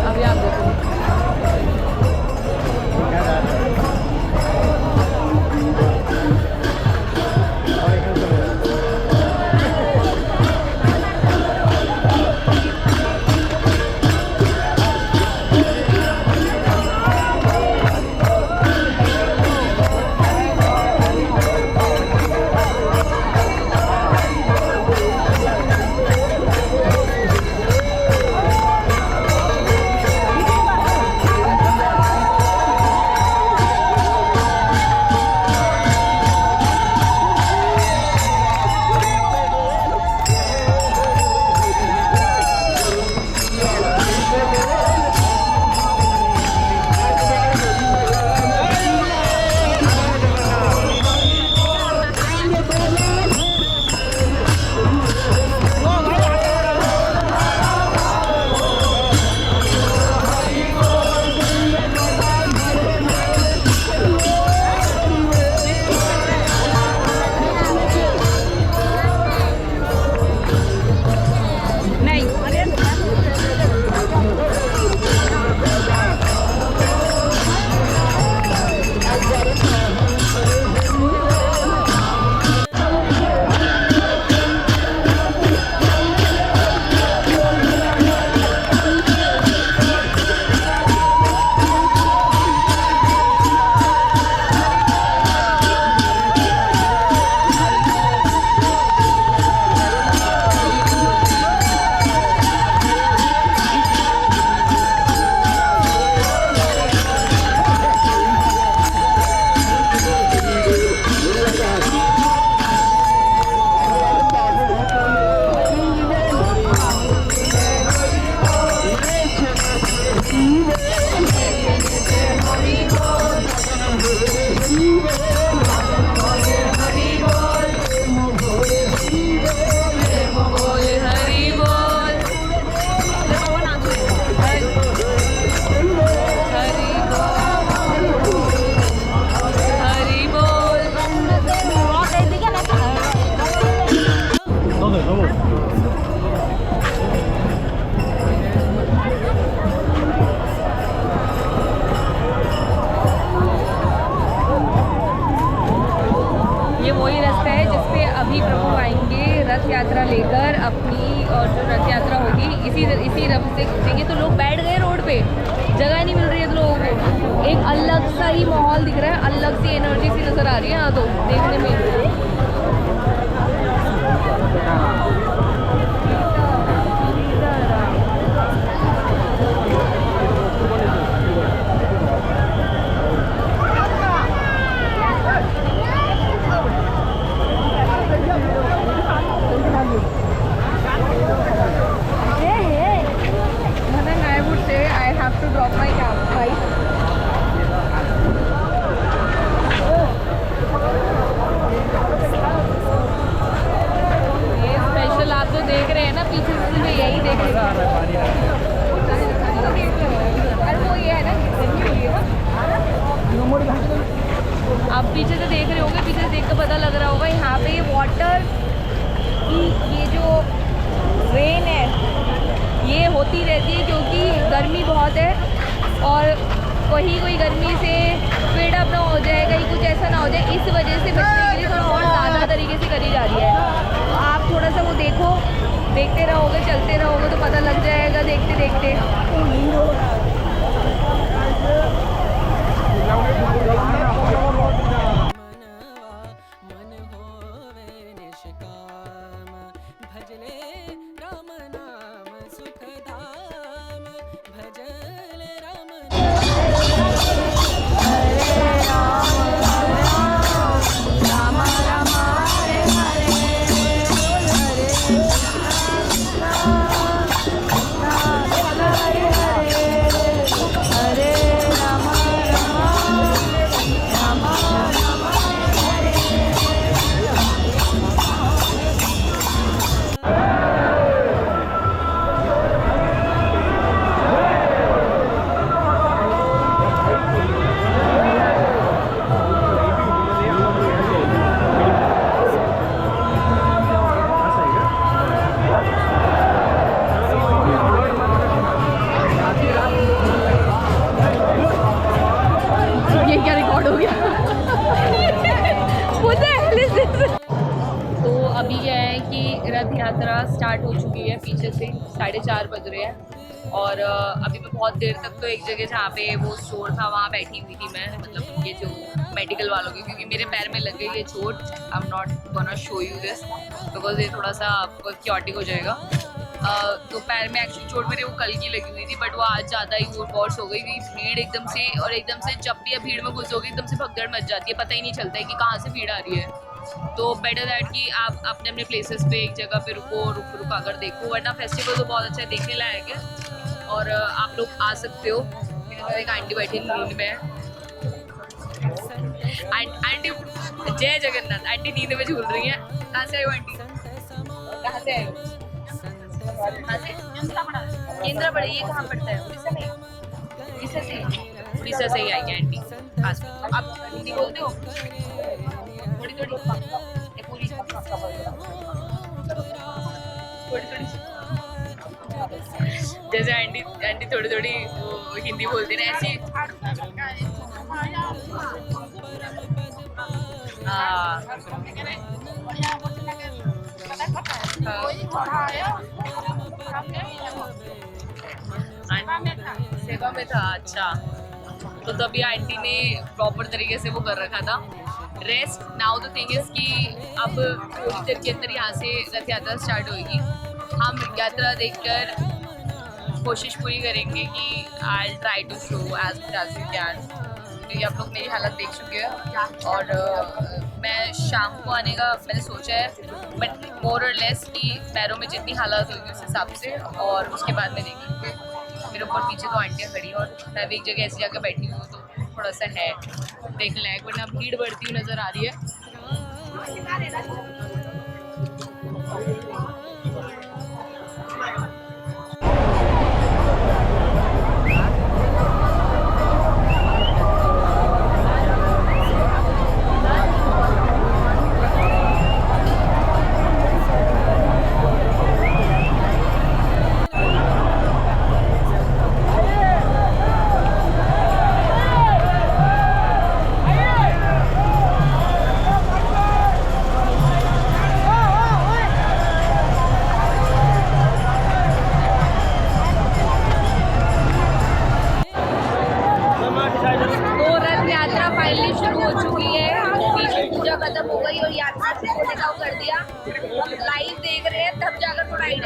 अभी आप देखो इसी रफ से घुसेंगे। तो लोग बैठ गए रोड पे, जगह नहीं मिल रही है लोगों को। एक अलग सा ही माहौल दिख रहा है, अलग सी एनर्जी सी नज़र आ रही है यहाँ तो देखने में। I would say I have to drop my bike. ये स्पेशल आप जो देख रहे हैं ना पीछे से, मैं यही देख रही हूँ। और वो ये है ना, आप पीछे से देख रहे होंगे, पीछे से देख कर पता लग रहा होगा यहाँ पे ये वाटर की ये जो रेन है ये होती रहती है, क्योंकि गर्मी बहुत है और कोई गर्मी से फेड अप ना हो जाए, कहीं कुछ ऐसा ना हो जाए, इस वजह से बचने के लिए थोड़ा और ज़्यादा तरीके से करी जा रही है। तो आप थोड़ा सा वो देखते रहोगे, चलते रहोगे तो पता लग जाएगा देखते देखते। मन होवे निष्काम भजले राम नाम सुख धाम भजले राम ये क्या रिकॉर्ड हो गया? तो अभी क्या है कि रथ यात्रा स्टार्ट हो चुकी है, पीछे से 4:30 बज रहे हैं और अभी मैं बहुत देर तक तो एक जगह जहाँ पे वो स्टोर था वहाँ बैठी हुई थी मैं, मतलब ये जो मेडिकल वालों की, क्योंकि मेरे पैर में लग गई है चोट। I am not gonna show you this because ये थोड़ा सा आपको क्योटिक हो जाएगा। तो पैर में एक्चुअली चोट मेरे वो कल की लगी हुई थी, बट वो आज ज़्यादा ही वो वर्स हो गई थी। भीड़ एकदम से, और एकदम से जब भी भीड़ में घुसोगे एकदम से भगदड़ मच जाती है, पता ही नहीं चलता है कि कहाँ से भीड़ आ रही है। तो बेटर दैट कि आप अपने अपने प्लेसेस पे एक जगह पे रुक अगर देखो, वरना फेस्टिवल तो बहुत अच्छा है, देखने लायक है और आप लोग आ सकते हो। एक आंटी बैठी नींद में है, आंटी जय जगन्नाथ, आंटी नींद में झूल रही है। कहाँ से आए हो आंटी? कहाँ से आए हो? कहाँ से? केंद्रापड़ा। ये कहाँ पड़ता है? उड़ीसा में? उड़ीसा से ही आई है आंटी। खास आप हिंदी बोलते हो? थोड़ी थोड़ी पूरी जैसे आंटी थोड़ी थोड़ी हिंदी बोलती ना, ऐसी। सेवा में था। अच्छा, तो तभी आंटी ने प्रॉपर तरीके से वो कर रखा था rest. Now the thing is कि अब थोड़ी देर के अंदर यहाँ से रथ यात्रा स्टार्ट होगी। हम यात्रा देखकर कोशिश पूरी करेंगे कि I try to show as much as you can, क्योंकि आप लोग मेरी हालत देख चुके हैं और मैं शाम को आने का मैंने सोचा है, बट मोर और लेस कि पैरों में जितनी हालत होगी उस हिसाब से, और उसके बाद में देखेंगे। मेरे ऊपर पीछे तो आंटियाँ खड़ी और मैं भी एक जगह ऐसी जगह बैठी हूँ तो थोड़ा सा है देखने लायक, वरना भीड़ बढ़ती हुई नज़र आ रही है।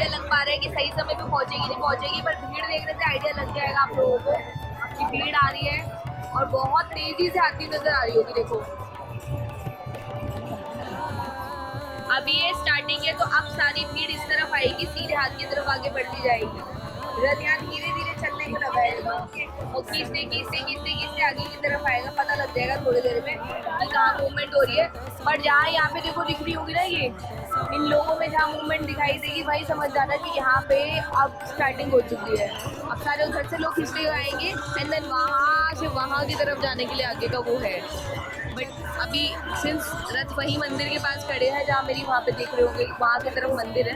आइडिया लग पा रहा है कि सही समय पे पहुंचेगी नहीं पहुंचेगी, पर भीड़ देखने से आइडिया लग जाएगा आप लोगों को कि भीड़ आ रही है और बहुत तेजी से आती नजर आ रही होगी। देखो अभी ये स्टार्टिंग है, तो अब सारी भीड़ इस तरफ आएगी, सीधे हाथ की तरफ आगे बढ़ती जाएगी। रथ यहाँ धीरे धीरे चलने को लगाएगा और खींचते खींचते खींचते खींचते आगे की तरफ आएगा। पता लग जाएगा थोड़ी देर में कि कहाँ मूवमेंट हो रही है। पर जहाँ यहाँ पे देखो दिख रही होगी ना, ये इन लोगों में जहाँ मूवमेंट दिखाई देगी भाई समझ जाना कि यहाँ पे अब स्टार्टिंग हो चुकी है। अब सारे उधर से लोग खींचते हुए आएंगे एंड देन वहाँ से वहाँ की तरफ जाने के लिए आगे का वो है। बट अभी सिंस रथ वही मंदिर के पास खड़े हैं जहाँ मेरी वहाँ पे देख रहे होंगे, वहाँ की तरफ मंदिर है,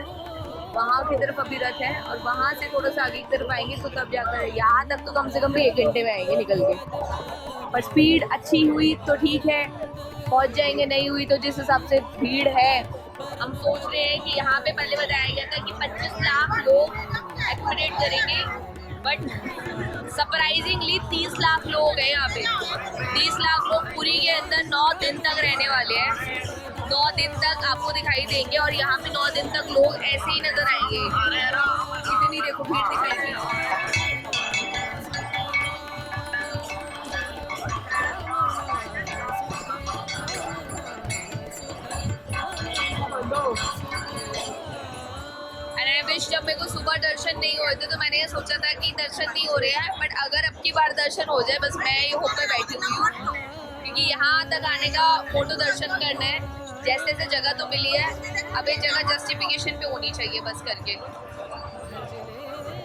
वहाँ की तरफ अभी रथ है और वहाँ से थोड़ा सा आगे की तरफ आएंगे तो तब जाकर यहाँ तक तो कम से कम भी 1 घंटे में आएंगे निकल के। पर स्पीड अच्छी हुई तो ठीक है, पहुँच जाएंगे, नहीं हुई तो जिस हिसाब से भीड़ है हम सोच रहे हैं कि यहाँ पे पहले बताया गया था कि 25 लाख लोग एकोमोडेट करेंगे, बट सरप्राइजिंगली 30 लाख लोग हैं यहाँ पे। 30 लाख लोग पुरी के अंदर 9 दिन तक रहने वाले हैं। 9 दिन तक आपको दिखाई देंगे और यहाँ पे 9 दिन तक लोग ऐसे ही नजर आएंगे। इतनी देखो भीड़ दिखाएगी। जब मेरे को सुबह दर्शन नहीं हुए थे तो मैंने ये सोचा था कि दर्शन नहीं हो रहे हैं, बट अगर अब की बार दर्शन हो जाए, बस मैं ये होप पे बैठी हुई हूँ क्योंकि यहाँ तक आने का फोटो दर्शन करना है। जैसे जैसे जगह तो मिली है, अब ये जगह जस्टिफिकेशन पे होनी चाहिए बस करके।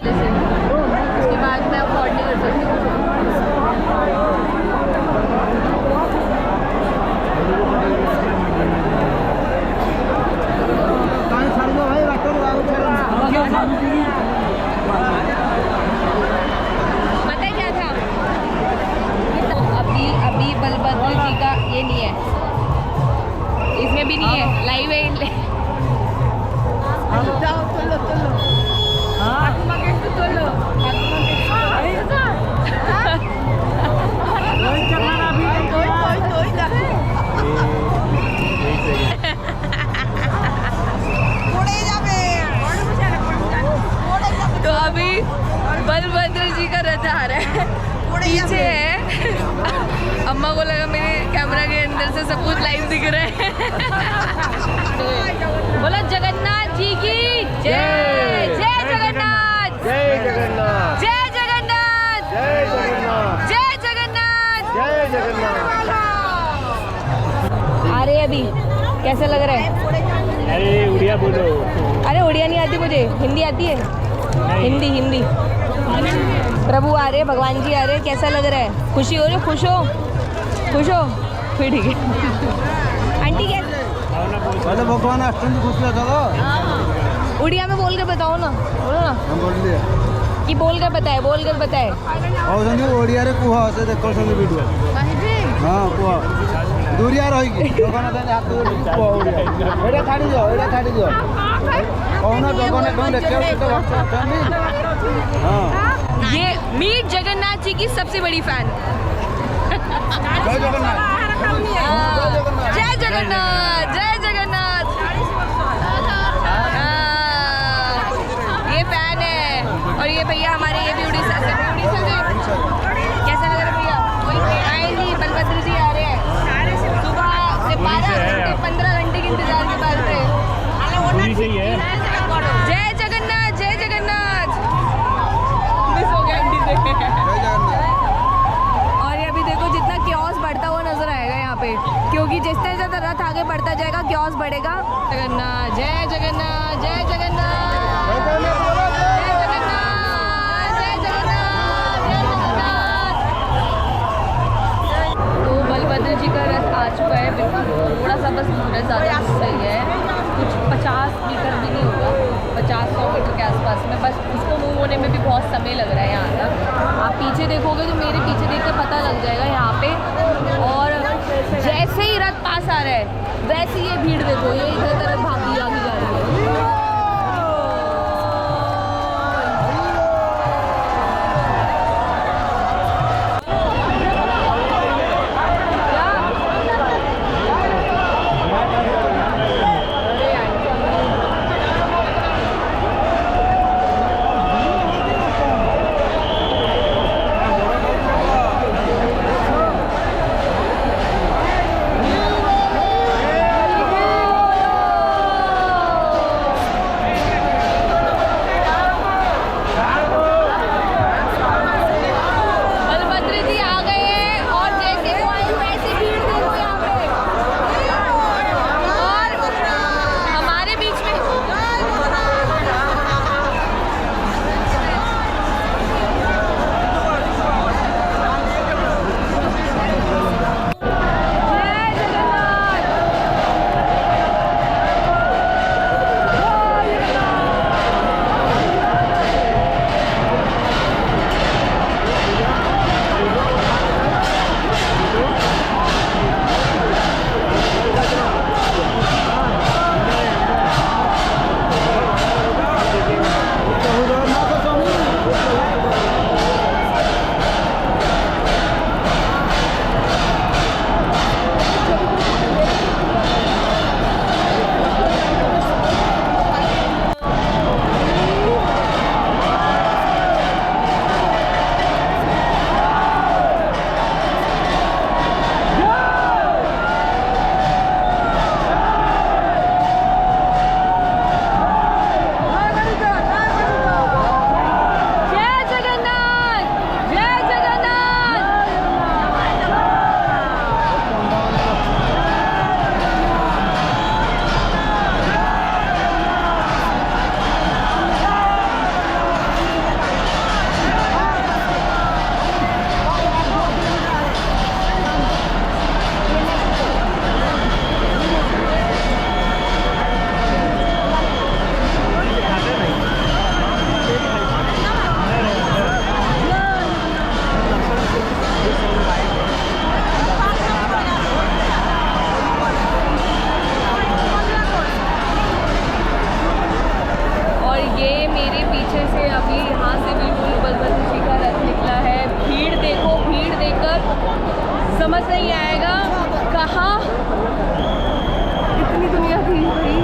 उसके बाद मैं अफोर्ड नहीं कर सकती। पता है क्या था, अभी बलभद्र जी का ये नहीं है, इसमें भी नहीं है, लाइव है। तो अभी बलभद्र जी का रथ आ रहा है, पीछे है। अम्मा को लगा मेरे कैमरा के अंदर से सब कुछ लाइव दिख रहा है। बोलो जगन्नाथ जी की जय। जय जगन्नाथ, जय जगन्नाथ, जय जगन्नाथ, जय जगन्नाथ, जय जगन्नाथ, जय जगन्नाथ। आ रहे अभी कैसा लग रहा है? अरे उड़िया बोलो। अरे उड़िया नहीं आती मुझे, हिंदी आती है। हिंदी हिंदी। प्रभु आ रहे, भगवान जी आ रहे, कैसा लग रहा है? खुशी हो रही? खुश हो? खुश हो? फिर ठीक है। आंटी कैसे? पहले भगवान अष्टमी खुश लगा दो। उड़िया में बोल कर बताओ ना, बोलो ना। हम बोल दिए कि बोल कर बताए, बोल कर बताए। और संजी ओडिया रे कुहा से देखो संजी वीडियो। हां कुहा दूरिया रही जगन्नाथ हाथ कुहा ओडिया एडा छाड़ी दियो, एडा छाड़ी दियो। कौन जगन्नाथ कौन देखियो तो हां ये मीट जगन्नाथ जी की सबसे बड़ी फैन। जय जगन्नाथ, जय जगन्नाथ, जय जगन्नाथ। ये फैन है और ये भैया हमारे ये भी उड़ीसा से। कैसा लग रहा है भैया? आएंगे बलभद्र जी आ रहे हैं सुबह से 12 घंटे 15 घंटे के इंतजार के बाद से। जय जगन्नाथ, जय जगन्नाथ। मिस हो गया आंटी से। और ये अभी देखो जितना क्योस बढ़ता हुआ नजर आएगा यहाँ पे, क्योंकि जितने ज्यादा रथ आगे बढ़ता जाएगा क्योस बढ़ेगा। जगन्नाथ, जय जगन्नाथ, जय जगन्नाथ, जय जगन्नाथ, जय जगन्नाथ, जय जगन्नाथ। तो बलभद्र जी का रथ आ चुका है, बिल्कुल थोड़ा सा बस दूर है, ज़्यादा सही है, कुछ 50 मीटर भी नहीं होगा, 50-100 मीटर के आसपास में। बस उसको मूव होने में भी बहुत समय लग रहा है यहाँ तक। आप पीछे देखोगे तो मेरे पीछे देख कर पता लग जाएगा यहाँ पे। और जैसे ही रथ पास आ रहा है वैसे ये भीड़ देखो, ये इधर तरफ भागी आगे जा रही है। विश्वास नहीं आएगा कहाँ इतनी दुनिया थी भाई।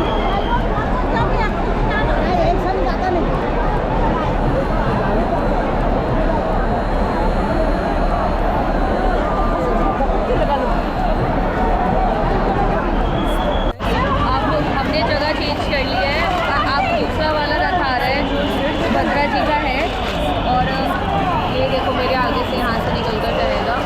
आप लोग हमने जगह चेंज कर ली है, आप दूसरा वाला रथ आ रहा है जो सुभद्रा जी का है, और ये देखो मेरे आगे से यहाँ से निकल कर जाएगा।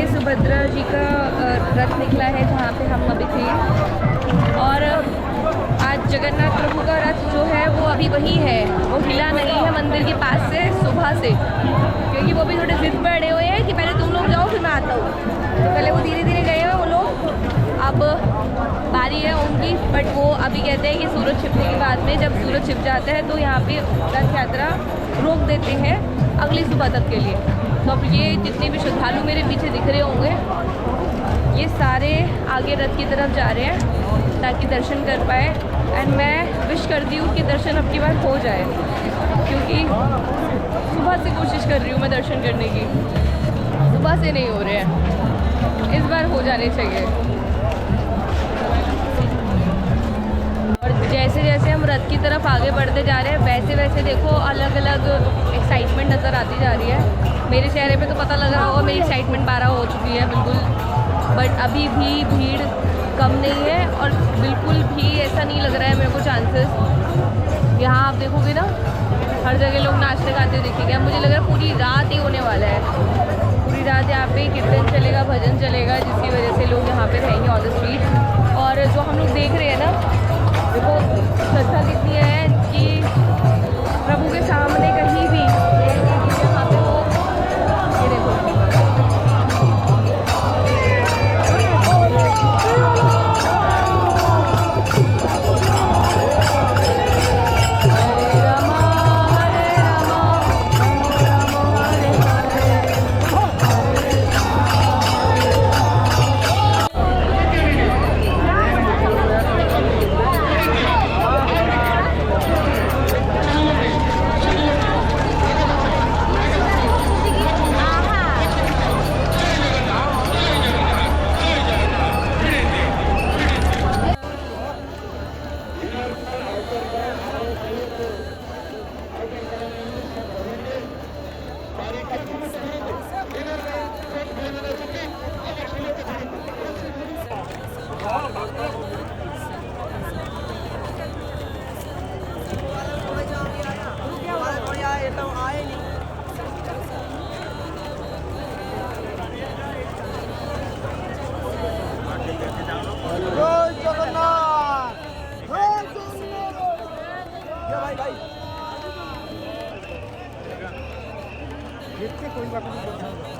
सुभद्रा जी का रथ निकला है जहाँ पे हम अभी थे, और आज जगन्नाथ प्रभु का रथ जो है वो अभी वही है, वो हिला नहीं है मंदिर के पास से सुबह से, क्योंकि वो भी थोड़े जिद पे अड़े हुए हैं कि पहले तुम लोग जाओ फिर मैं आता हूँ। तो पहले वो धीरे धीरे गए हैं वो लोग, अब बारी है उनकी, बट वो अभी कहते हैं कि सूरज छिपने के बाद में, जब सूरज छिप जाता है तो यहाँ पे रथ यात्रा रोक देते हैं अगली सुबह तक के लिए। तो अब ये जितने भी श्रद्धालु मेरे पीछे दिख रहे होंगे, ये सारे आगे रथ की तरफ जा रहे हैं ताकि दर्शन कर पाए। एंड मैं विश करती हूँ कि दर्शन अब की बार हो जाए, क्योंकि सुबह से कोशिश कर रही हूँ मैं दर्शन करने की, सुबह से नहीं हो रहे हैं, इस बार हो जाने चाहिए। और जैसे जैसे हम रथ की तरफ आगे बढ़ते जा रहे हैं, वैसे वैसे देखो अलग अलग एक्साइटमेंट नज़र आती जा रही है। मेरे चेहरे पे तो पता लग रहा होगा मेरी एक्साइटमेंट 12 हो चुकी है बिल्कुल, बट अभी भी भीड़ कम नहीं है, और बिल्कुल भी ऐसा नहीं लग रहा है मेरे को चांसेस। यहाँ आप देखोगे ना, हर जगह लोग नाचते गाते दिखेंगे। मुझे लग रहा है पूरी रात ही होने वाला है, पूरी रात यहाँ पे कीर्तन चलेगा, भजन चलेगा, जिसकी वजह से लोग यहाँ पे रहेंगे ऑन द स्ट्रीट। और जो हम लोग देख रहे हैं ना, देखो श्रद्धा कितनी है कि प्रभु के सामने कहीं भी यहाँ पे वो, ये देखो देखते कोई बात नहीं।